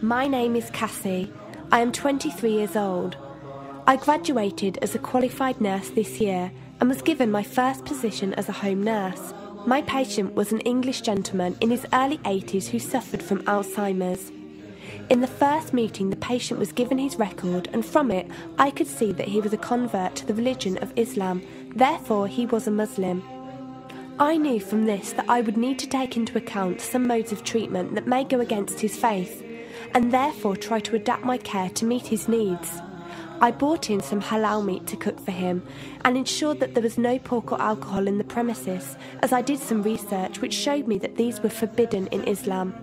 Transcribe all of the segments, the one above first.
My name is Cassie. I am 23 years old. I graduated as a qualified nurse this year and was given my first position as a home nurse. My patient was an English gentleman in his early 80s who suffered from Alzheimer's. In the first meeting, the patient was given his record, and from it I could see that he was a convert to the religion of Islam, therefore he was a Muslim. I knew from this that I would need to take into account some modes of treatment that may go against his faith, and therefore try to adapt my care to meet his needs. I bought in some halal meat to cook for him and ensured that there was no pork or alcohol in the premises, as I did some research which showed me that these were forbidden in Islam.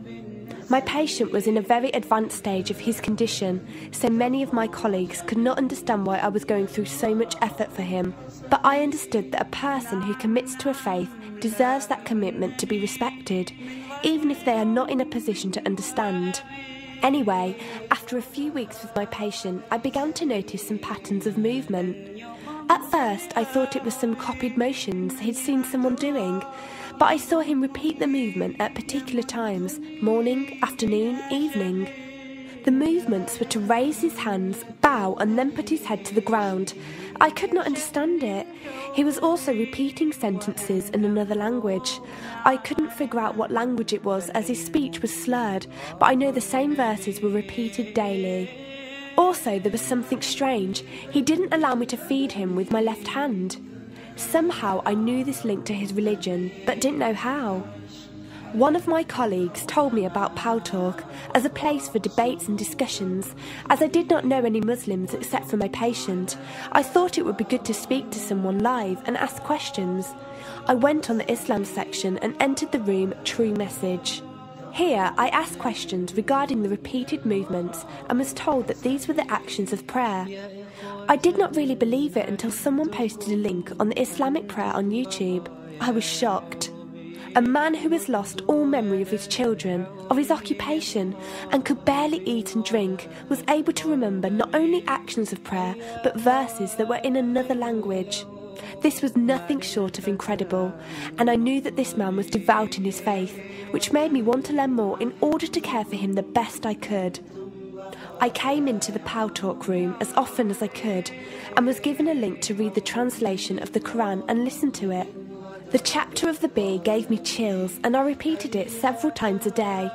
My patient was in a very advanced stage of his condition, so many of my colleagues could not understand why I was going through so much effort for him. But I understood that a person who commits to a faith deserves that commitment to be respected, even if they are not in a position to understand. Anyway, after a few weeks with my patient, I began to notice some patterns of movement. At first, I thought it was some copied motions he'd seen someone doing, but I saw him repeat the movement at particular times, morning, afternoon, evening. The movements were to raise his hands, bow, and then put his head to the ground. I could not understand it. He was also repeating sentences in another language. I couldn't figure out what language it was, as his speech was slurred, but I know the same verses were repeated daily. Also, there was something strange. He didn't allow me to feed him with my left hand. Somehow I knew this linked to his religion, but didn't know how. One of my colleagues told me about Paltalk as a place for debates and discussions. As I did not know any Muslims except for my patient, I thought it would be good to speak to someone live and ask questions. I went on the Islam section and entered the room True Message. Here I asked questions regarding the repeated movements and was told that these were the actions of prayer. I did not really believe it until someone posted a link on the Islamic prayer on YouTube. I was shocked. A man who has lost all memory of his children, of his occupation, and could barely eat and drink, was able to remember not only actions of prayer, but verses that were in another language. This was nothing short of incredible, and I knew that this man was devout in his faith, which made me want to learn more in order to care for him the best I could. I came into the Paltalk room as often as I could, and was given a link to read the translation of the Quran and listen to it. The chapter of the bee gave me chills, and I repeated it several times a day.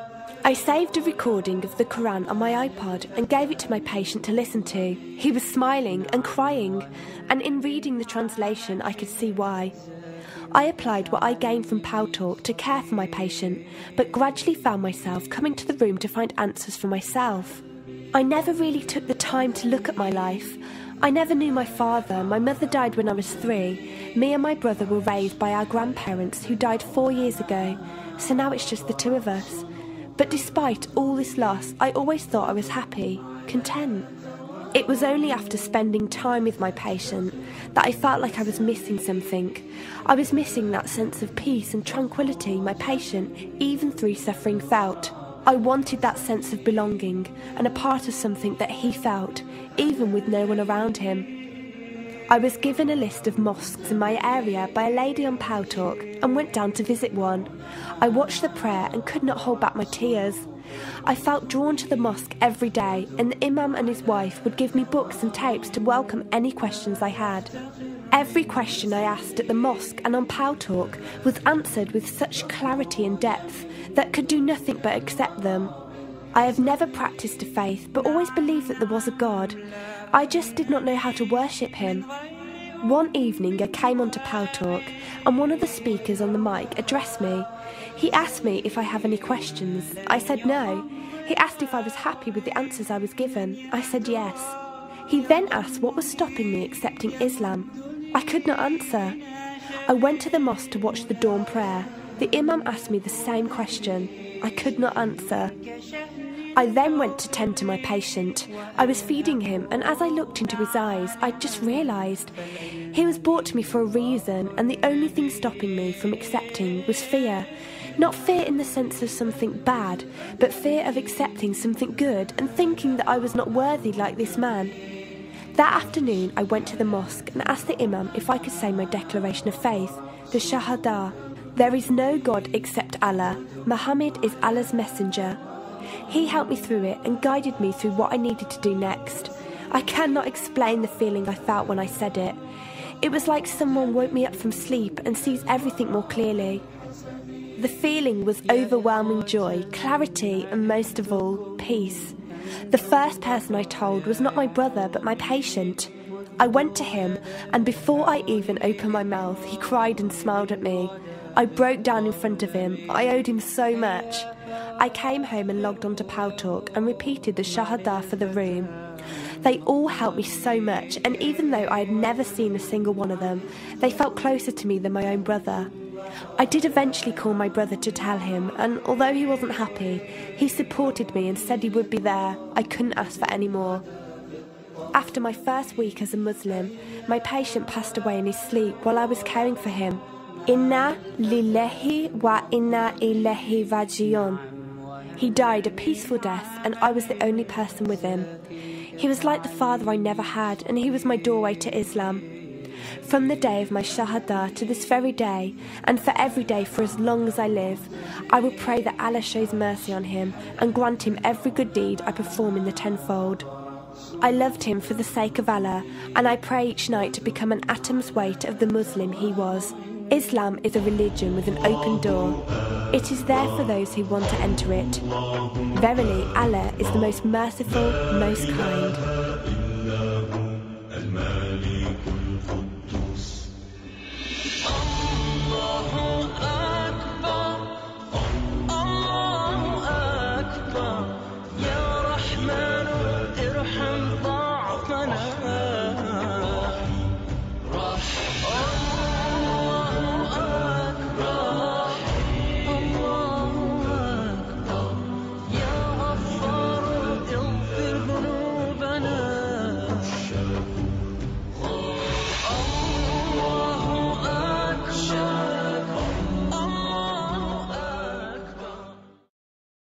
I saved a recording of the Quran on my iPod and gave it to my patient to listen to. He was smiling and crying, and in reading the translation I could see why. I applied what I gained from Paltalk to care for my patient, but gradually found myself coming to the room to find answers for myself. I never really took the time to look at my life. I never knew my father. My mother died when I was 3. Me and my brother were raised by our grandparents who died 4 years ago, so now it's just the two of us. But despite all this loss, I always thought I was happy, content. It was only after spending time with my patient that I felt like I was missing something. I was missing that sense of peace and tranquility my patient, even through suffering, felt. I wanted that sense of belonging and a part of something that he felt, even with no one around him. I was given a list of mosques in my area by a lady on Paltalk and went down to visit one. I watched the prayer and could not hold back my tears. I felt drawn to the mosque every day, and the imam and his wife would give me books and tapes to welcome any questions I had. Every question I asked at the mosque and on Paltalk was answered with such clarity and depth that could do nothing but accept them. I have never practiced a faith, but always believed that there was a God. I just did not know how to worship him. One evening I came onto Paltalk, and one of the speakers on the mic addressed me. He asked me if I have any questions. I said no. He asked if I was happy with the answers I was given. I said yes. He then asked what was stopping me accepting Islam. I could not answer. I went to the mosque to watch the dawn prayer. The imam asked me the same question. I could not answer. I then went to tend to my patient. I was feeding him, and as I looked into his eyes, I just realised he was brought to me for a reason, and the only thing stopping me from accepting was fear. Not fear in the sense of something bad, but fear of accepting something good and thinking that I was not worthy like this man. That afternoon I went to the mosque and asked the imam if I could say my declaration of faith, the Shahada. There is no God except Allah. Muhammad is Allah's messenger. He helped me through it and guided me through what I needed to do next. I cannot explain the feeling I felt when I said it. It was like someone woke me up from sleep and sees everything more clearly. The feeling was overwhelming joy, clarity, and most of all, peace. The first person I told was not my brother, but my patient. I went to him, and before I even opened my mouth, he cried and smiled at me. I broke down in front of him. I owed him so much. I came home and logged onto Paltalk and repeated the Shahada for the room. They all helped me so much, and even though I had never seen a single one of them, they felt closer to me than my own brother. I did eventually call my brother to tell him, and although he wasn't happy, he supported me and said he would be there. I couldn't ask for any more. After my first week as a Muslim, my patient passed away in his sleep while I was caring for him. Inna lillahi wa inna ilaihi raji'un. He died a peaceful death, and I was the only person with him. He was like the father I never had, and he was my doorway to Islam. From the day of my Shahada to this very day, and for every day for as long as I live, I will pray that Allah shows mercy on him and grant him every good deed I perform in the tenfold. I loved him for the sake of Allah, and I pray each night to become an atom's weight of the Muslim he was. Islam is a religion with an open door. It is there for those who want to enter it. Verily, Allah is the most merciful, most kind.